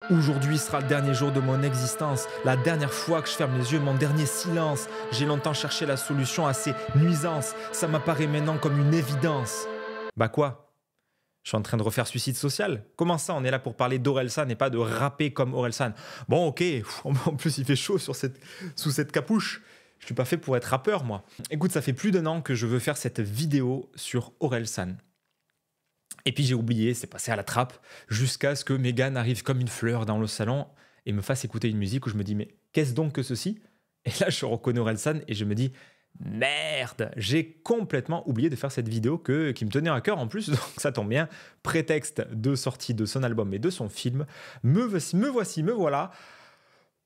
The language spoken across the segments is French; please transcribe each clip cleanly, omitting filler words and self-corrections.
Aujourd'hui sera le dernier jour de mon existence, la dernière fois que je ferme les yeux, mon dernier silence. J'ai longtemps cherché la solution à ces nuisances, ça m'apparaît maintenant comme une évidence. Bah quoi? Je suis en train de refaire suicide social? Comment ça, on est là pour parler d'Orelsan et pas de rapper comme Orelsan? Bon ok, en plus il fait chaud sous cette capuche. Je suis pas fait pour être rappeur moi. Écoute, ça fait plus d'un an que je veux faire cette vidéo sur Orelsan. Et puis j'ai oublié, c'est passé à la trappe, jusqu'à ce que Mégane arrive comme une fleur dans le salon et me fasse écouter une musique où je me dis mais qu'est-ce donc que ceci? Et là je reconnais Orelsan et je me dis merde, j'ai complètement oublié de faire cette vidéo qui me tenait à cœur en plus, donc ça tombe bien, prétexte de sortie de son album et de son film, me voilà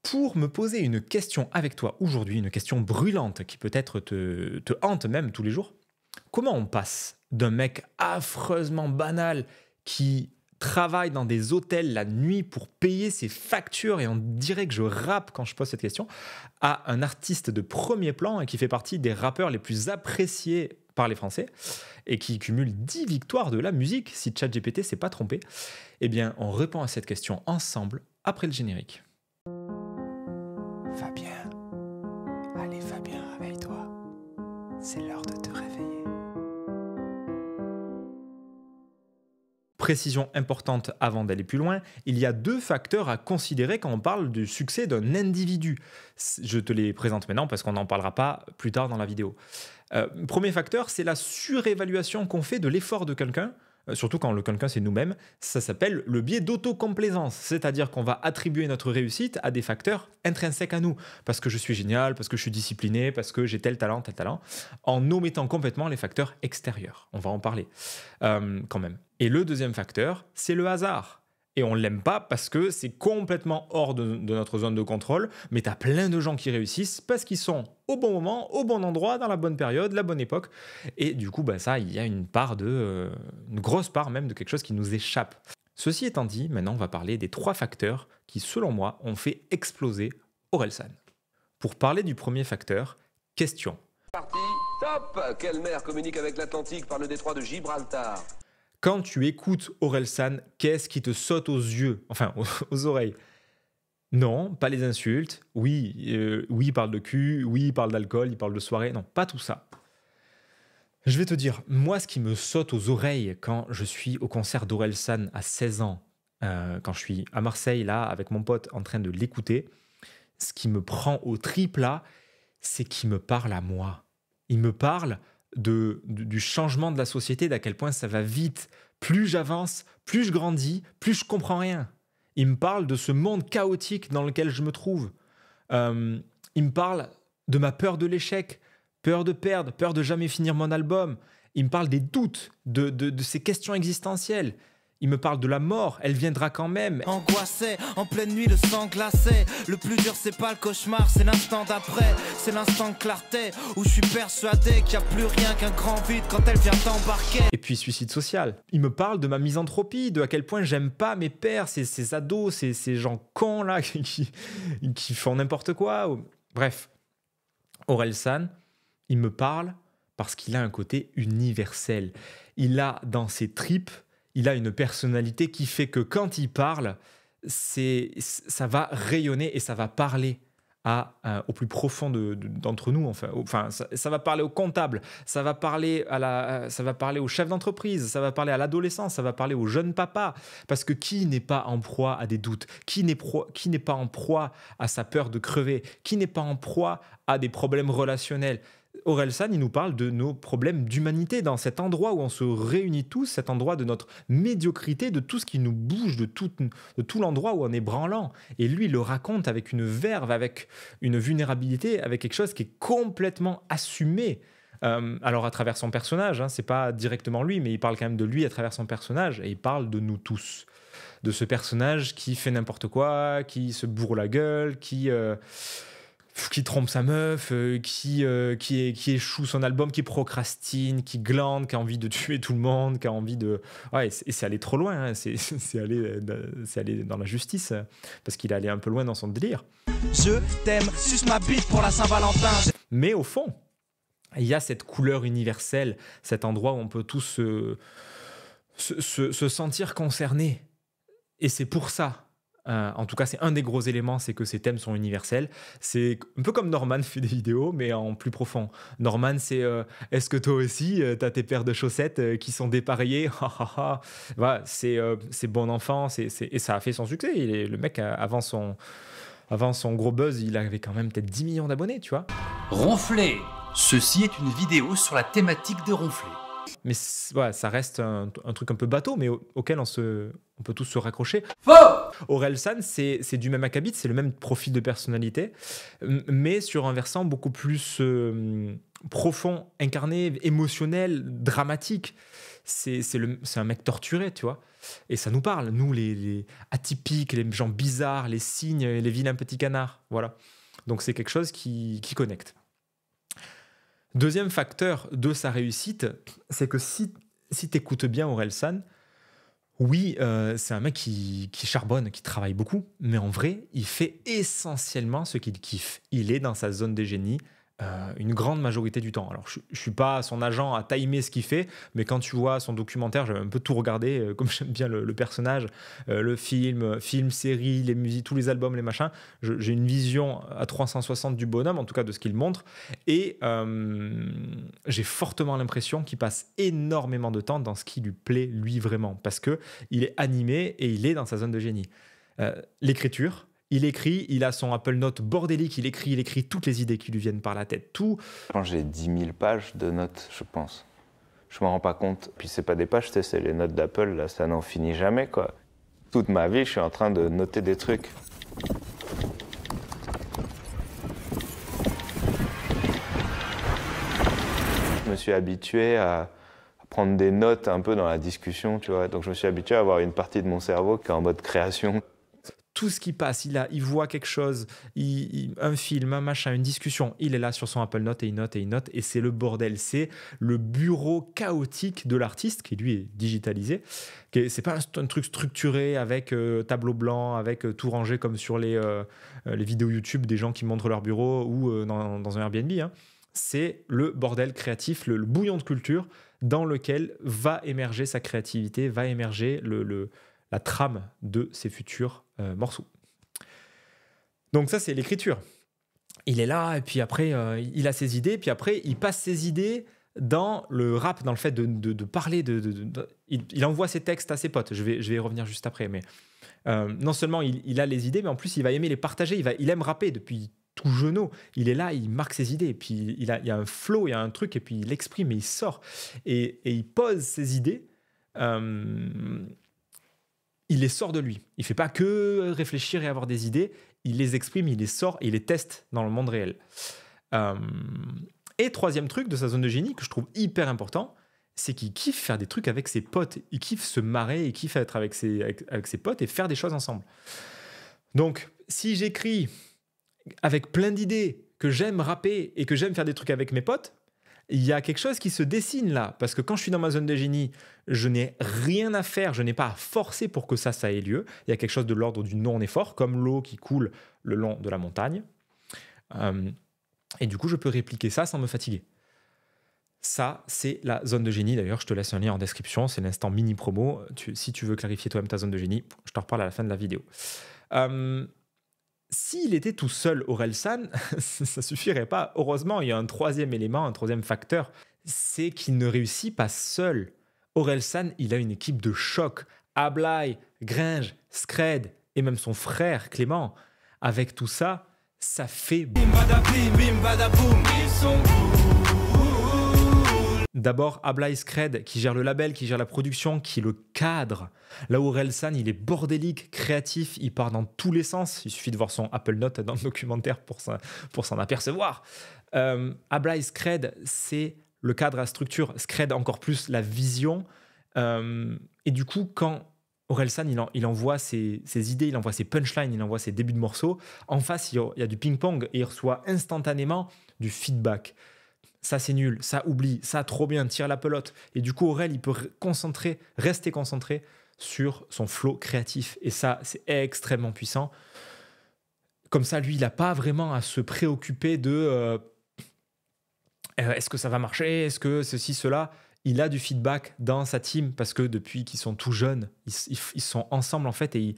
pour me poser une question avec toi aujourd'hui, une question brûlante qui peut-être te hante même tous les jours. Comment on passe d'un mec affreusement banal qui travaille dans des hôtels la nuit pour payer ses factures, et on dirait que je rappe quand je pose cette question, à un artiste de premier plan et qui fait partie des rappeurs les plus appréciés par les Français et qui cumule 10 victoires de la musique, si ChatGPT s'est pas trompé? Eh bien, on répond à cette question ensemble après le générique. Fabien, allez Fabien, réveille-toi. C'est l'heure de te réveiller. Précision importante avant d'aller plus loin, il y a deux facteurs à considérer quand on parle du succès d'un individu. Je te les présente maintenant parce qu'on n'en parlera pas plus tard dans la vidéo. Premier facteur, c'est la surévaluation qu'on fait de l'effort de quelqu'un. Surtout quand le quelqu'un c'est nous-mêmes, ça s'appelle le biais d'autocomplaisance, c'est-à-dire qu'on va attribuer notre réussite à des facteurs intrinsèques à nous, parce que je suis génial, parce que je suis discipliné, parce que j'ai tel talent, en omettant complètement les facteurs extérieurs. On va en parler quand même. Et le deuxième facteur, c'est le hasard. Et on ne l'aime pas parce que c'est complètement hors de notre zone de contrôle, mais tu as plein de gens qui réussissent parce qu'ils sont au bon moment, au bon endroit, dans la bonne période, la bonne époque. Et du coup, ça, il y a une grosse part même de quelque chose qui nous échappe. Ceci étant dit, maintenant on va parler des trois facteurs qui, selon moi, ont fait exploser Orelsan. Pour parler du premier facteur, question. Parti, top! Quelle mer communique avec l'Atlantique par le détroit de Gibraltar? Quand tu écoutes Orelsan, qu'est-ce qui te saute aux yeux, enfin aux oreilles? Non, pas les insultes. Oui, il parle de cul, oui, il parle d'alcool, il parle de soirée. Non, pas tout ça. Je vais te dire, moi, ce qui me saute aux oreilles quand je suis au concert d'Orelsan à 16 ans, quand je suis à Marseille, là, avec mon pote, en train de l'écouter, ce qui me prend au tripes, là, c'est qu'il me parle à moi. Il me parle du changement de la société, d'à quel point ça va vite. Plus j'avance, plus je grandis, plus je comprends rien. Il me parle de ce monde chaotique dans lequel je me trouve. Il me parle de ma peur de l'échec, peur de perdre, peur de jamais finir mon album. Il me parle des doutes, de ces questions existentielles. Il me parle de la mort, elle viendra quand même. Angoissé, en pleine nuit, le sang glacé. Le plus dur, c'est pas le cauchemar, c'est l'instant d'après. C'est l'instant de clarté où je suis persuadé qu'il n'y a plus rien qu'un grand vide quand elle vient t'embarquer. Et puis suicide social. Il me parle de ma misanthropie, de à quel point j'aime pas mes pères, ces ados, ces gens cons là qui font n'importe quoi. Bref, Orelsan, il me parle parce qu'il a un côté universel. Il a dans ses tripes, il a une personnalité qui fait que quand il parle, ça va rayonner et ça va parler au plus profond d'entre nous. Enfin ça va parler au comptable, ça va parler au chef d'entreprise, ça va parler à l'adolescent, ça va parler au jeune papa. Parce que qui n'est pas en proie à des doutes? Qui n'est pas en proie à sa peur de crever? Qui n'est pas en proie à des problèmes relationnels? Orelsan, il nous parle de nos problèmes d'humanité, dans cet endroit où on se réunit tous, cet endroit de notre médiocrité, de tout ce qui nous bouge, de tout l'endroit où on est branlant. Et lui, il le raconte avec une verve, avec une vulnérabilité, avec quelque chose qui est complètement assumé. Alors à travers son personnage, hein, c'est pas directement lui, mais il parle quand même de lui à travers son personnage, et il parle de nous tous. De ce personnage qui fait n'importe quoi, qui se bourre la gueule, qui trompe sa meuf, qui échoue son album, qui procrastine, qui glande, qui a envie de tuer tout le monde, qui a envie de... Ouais, et c'est allé trop loin, hein. c'est allé dans la justice, parce qu'il est allé un peu loin dans son délire. Je t'aime, suce ma bite pour la Saint-Valentin. Mais au fond, il y a cette couleur universelle, cet endroit où on peut tous se sentir concernés. Et c'est pour ça En tout cas, c'est un des gros éléments, c'est que ces thèmes sont universels. C'est un peu comme Norman fait des vidéos, mais en plus profond. Norman, c'est est-ce que toi aussi, t'as tes paires de chaussettes qui sont dépareillées? Voilà, c'est bon enfant, et ça a fait son succès. Le mec, avant son gros buzz, il avait quand même peut-être 10 millions d'abonnés, tu vois. Ronfler. Ceci est une vidéo sur la thématique de ronfler. Mais voilà, ça reste un truc un peu bateau, mais auquel on peut tous se raccrocher. Faux. Orelsan, c'est du même acabit, c'est le même profil de personnalité, mais sur un versant beaucoup plus profond, incarné, émotionnel, dramatique. C'est un mec torturé, tu vois. Et ça nous parle, nous, les atypiques, les gens bizarres, les signes, les vilains petits canards. Voilà. Donc c'est quelque chose qui connecte. Deuxième facteur de sa réussite, c'est que si tu écoutes bien Orelsan, oui, c'est un mec qui charbonne, qui travaille beaucoup, mais en vrai, il fait essentiellement ce qu'il kiffe. Il est dans sa zone de génie une grande majorité du temps. Alors, je ne suis pas son agent à timer ce qu'il fait, mais quand tu vois son documentaire, j'ai un peu tout regardé, comme j'aime bien le personnage, le film, série, les musiques, tous les albums, les machins. J'ai une vision à 360 du bonhomme, en tout cas de ce qu'il montre, et j'ai fortement l'impression qu'il passe énormément de temps dans ce qui lui plaît, lui, vraiment, parce qu'il est animé et il est dans sa zone de génie. L'écriture, il écrit, il a son Apple Note bordélique, il écrit toutes les idées qui lui viennent par la tête, tout. Quand j'ai 10 000 pages de notes, je pense. Je m'en rends pas compte. Puis c'est pas des pages, c'est les notes d'Apple, là, ça n'en finit jamais, quoi. Toute ma vie, je suis en train de noter des trucs. Je me suis habitué à prendre des notes un peu dans la discussion, tu vois. Donc je me suis habitué à avoir une partie de mon cerveau qui est en mode création. Tout ce qui passe, il voit quelque chose, un film, un machin, une discussion, il est là sur son Apple Note et il note, et c'est le bordel. C'est le bureau chaotique de l'artiste, qui lui est digitalisé. C'est pas un truc structuré avec tableau blanc, avec tout rangé comme sur les vidéos YouTube des gens qui montrent leur bureau ou dans un Airbnb. Hein. C'est le bordel créatif, le bouillon de culture dans lequel va émerger sa créativité, va émerger la trame de ses futurs morceaux. Donc ça, c'est l'écriture. Il est là, et puis après, il a ses idées, puis après, il passe ses idées dans le rap, dans le fait de parler. Il envoie ses textes à ses potes. Je vais y revenir juste après. Mais non seulement il a les idées, mais en plus, il va aimer les partager. Il aime rapper depuis tout jeune. Il est là, il marque ses idées, et puis il y a un flow, il y a un truc, et puis il l'exprime, et il sort. Et il pose ses idées... il les sort de lui. Il ne fait pas que réfléchir et avoir des idées. Il les exprime, il les sort et il les teste dans le monde réel. Et troisième truc de sa zone de génie que je trouve hyper important, c'est qu'il kiffe faire des trucs avec ses potes. Il kiffe se marrer, il kiffe être avec ses potes et faire des choses ensemble. Donc, si j'écris avec plein d'idées, que j'aime rapper et que j'aime faire des trucs avec mes potes, il y a quelque chose qui se dessine là, parce que quand je suis dans ma zone de génie, je n'ai rien à faire, je n'ai pas à forcer pour que ça ait lieu. Il y a quelque chose de l'ordre du non-effort, comme l'eau qui coule le long de la montagne. Et du coup, je peux répliquer ça sans me fatiguer. Ça, c'est la zone de génie. D'ailleurs, je te laisse un lien en description, c'est l'instant mini-promo. Si tu veux clarifier toi-même ta zone de génie, je t'en reparle à la fin de la vidéo. S'il était tout seul, Orelsan, ça suffirait pas. Heureusement, il y a un troisième élément, un troisième facteur, c'est qu'il ne réussit pas seul. Orelsan, il a une équipe de choc. Ablai, Gringe, Scred et même son frère Clément. Avec tout ça, ça fait... Bim badabim, bim badaboum, ils sont d'abord, Ablai Scred, qui gère le label, qui gère la production, qui est le cadre. Là où Orelsan, il est bordélique, créatif, il part dans tous les sens. Il suffit de voir son Apple Note dans le documentaire pour s'en apercevoir. Ablai Scred, c'est le cadre, la structure. Scred, encore plus la vision. Et du coup, quand Orelsan, il envoie ses idées, il envoie ses punchlines, il envoie ses débuts de morceaux, en face, il y a du ping-pong et il reçoit instantanément du feedback. Ça c'est nul, ça oublie, ça trop bien, tire la pelote. Et du coup, Aurel, il peut rester concentré sur son flow créatif. Et ça, c'est extrêmement puissant. Comme ça, lui, il n'a pas vraiment à se préoccuper de est-ce que ça va marcher, est-ce que ceci, cela. il a du feedback dans sa team parce que depuis qu'ils sont tout jeunes, ils sont ensemble en fait et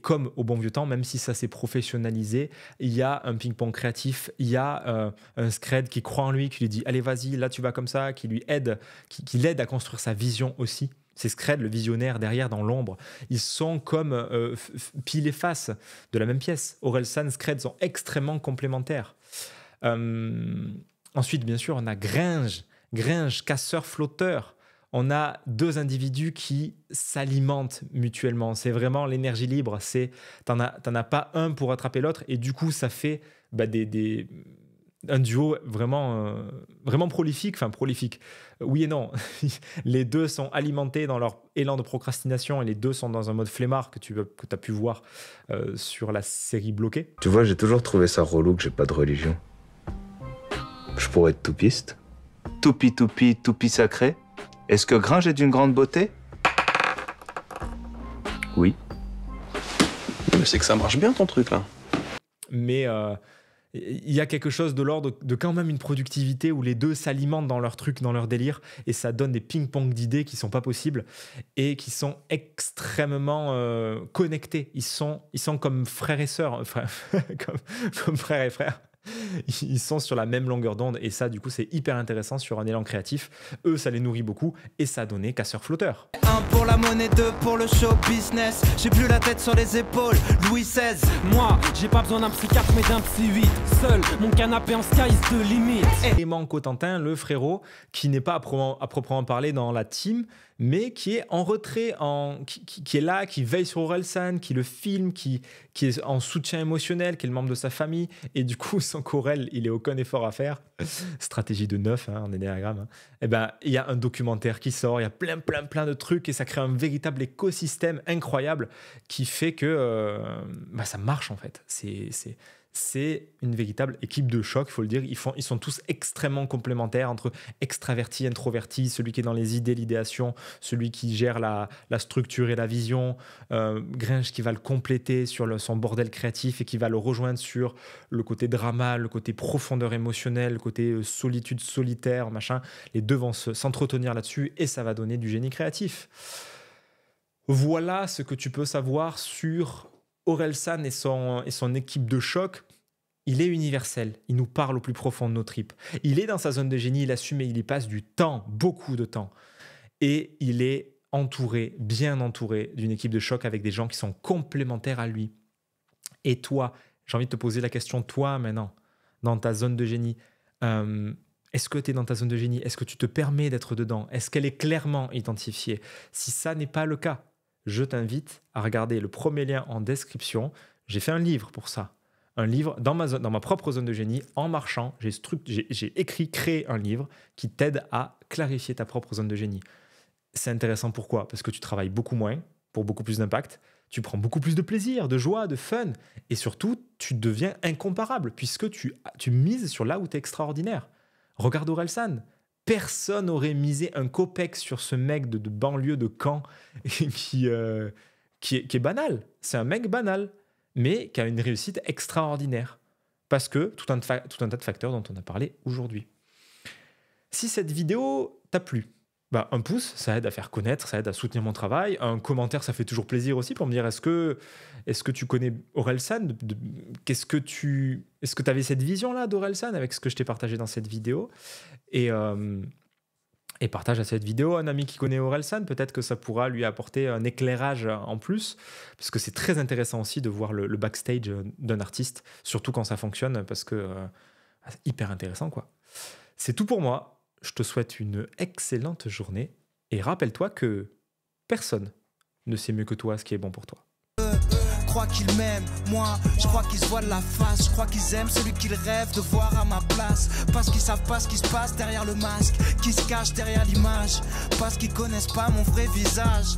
comme au bon vieux temps, même si ça s'est professionnalisé, il y a un ping-pong créatif, il y a un Scred qui croit en lui, qui lui dit allez vas-y, là tu vas comme ça, qui lui aide, qui l'aide à construire sa vision aussi. C'est Scred, le visionnaire derrière dans l'ombre. Ils sont comme pile et face de la même pièce. Orelsan, Scred sont extrêmement complémentaires. Ensuite, bien sûr, on a Gringe, casseur-flotteur. On a deux individus qui s'alimentent mutuellement. C'est vraiment l'énergie libre. T'en as pas un pour attraper l'autre et du coup, ça fait un duo vraiment prolifique. Enfin, prolifique. Oui et non. Les deux sont alimentés dans leur élan de procrastination et les deux sont dans un mode flemmard que tu as pu voir sur la série Bloquée. Tu vois, j'ai toujours trouvé ça relou que j'ai pas de religion. Je pourrais être toupiste. Toupie sacré. Est-ce que Gringe est d'une grande beauté? Oui. Mais c'est que ça marche bien ton truc là. Mais il y a quelque chose de l'ordre de quand même une productivité où les deux s'alimentent dans leur truc, dans leur délire, et ça donne des ping-pong d'idées qui sont pas possibles et qui sont extrêmement connectés. Ils sont comme frères et sœurs, comme frères et frères. Ils sont sur la même longueur d'onde et ça du coup c'est hyper intéressant sur un élan créatif. Eux ça les nourrit beaucoup et ça a donné casseur-flotteur. 1 pour la monnaie, 2 pour le show business. J'ai plus la tête sur les épaules, Louis XVI. Moi j'ai pas besoin d'un psychiatre mais d'un psy 8. Seul mon canapé en sky is the limit. Clément Cotentin, le frérot qui n'est pas à proprement parler dans la team mais qui est en retrait, qui est là, qui veille sur Orelsan, qui le filme, qui est en soutien émotionnel, qui est le membre de sa famille. Et du coup, sans Corel, il n'a aucun effort à faire. Stratégie de 9 en énéagramme. Et ben, il y a un documentaire qui sort, il y a plein de trucs et ça crée un véritable écosystème incroyable qui fait que ça marche en fait. C'est une véritable équipe de choc, il faut le dire. Ils sont tous extrêmement complémentaires entre extravertis, introvertis, celui qui est dans les idées, l'idéation, celui qui gère la structure et la vision, Gringe qui va le compléter sur son bordel créatif et qui va le rejoindre sur le côté drama, le côté profondeur émotionnelle, le côté solitude solitaire, machin. Les deux vont s'entretenir là-dessus et ça va donner du génie créatif. Voilà ce que tu peux savoir sur Orelsan et son équipe de choc. Il est universel, il nous parle au plus profond de nos tripes. Il est dans sa zone de génie, il assume et il y passe du temps, beaucoup de temps. Et il est bien entouré d'une équipe de choc avec des gens qui sont complémentaires à lui. Et toi, j'ai envie de te poser la question, toi maintenant, dans ta zone de génie, est-ce que tu es dans ta zone de génie? Est-ce que tu te permets d'être dedans? Est-ce qu'elle est clairement identifiée? Si ça n'est pas le cas, je t'invite à regarder le premier lien en description. J'ai fait un livre pour ça. Un livre dans ma propre zone de génie, en marchant, j'ai créé un livre qui t'aide à clarifier ta propre zone de génie. C'est intéressant, pourquoi? Parce que tu travailles beaucoup moins, pour beaucoup plus d'impact, tu prends beaucoup plus de plaisir, de joie, de fun, et surtout, tu deviens incomparable, puisque tu mises sur là où tu es extraordinaire. Regarde Orelsan. Personne n'aurait misé un copec sur ce mec de banlieue de Caen qui est banal. C'est un mec banal, mais qui a une réussite extraordinaire. Parce que tout un tas de facteurs dont on a parlé aujourd'hui. Si cette vidéo t'a plu, un pouce, ça aide à faire connaître, ça aide à soutenir mon travail. Un commentaire, ça fait toujours plaisir aussi pour me dire est-ce que tu connais Orelsan? Est-ce que tu avais cette vision-là d'Orelsan avec ce que je t'ai partagé dans cette vidéo? Et partage à cette vidéo un ami qui connaît Orelsan, peut-être que ça pourra lui apporter un éclairage en plus, parce que c'est très intéressant aussi de voir le backstage d'un artiste, surtout quand ça fonctionne, parce que c'est hyper intéressant, quoi. C'est tout pour moi, je te souhaite une excellente journée, et rappelle-toi que personne ne sait mieux que toi ce qui est bon pour toi. Crois qu'ils m'aiment, moi je crois qu'ils se voient de la face. Je crois qu'ils aiment celui qu'ils rêvent de voir à ma place. Parce qu'ils savent pas ce qui se passe derrière le masque, qui se cache derrière l'image. Parce qu'ils connaissent pas mon vrai visage.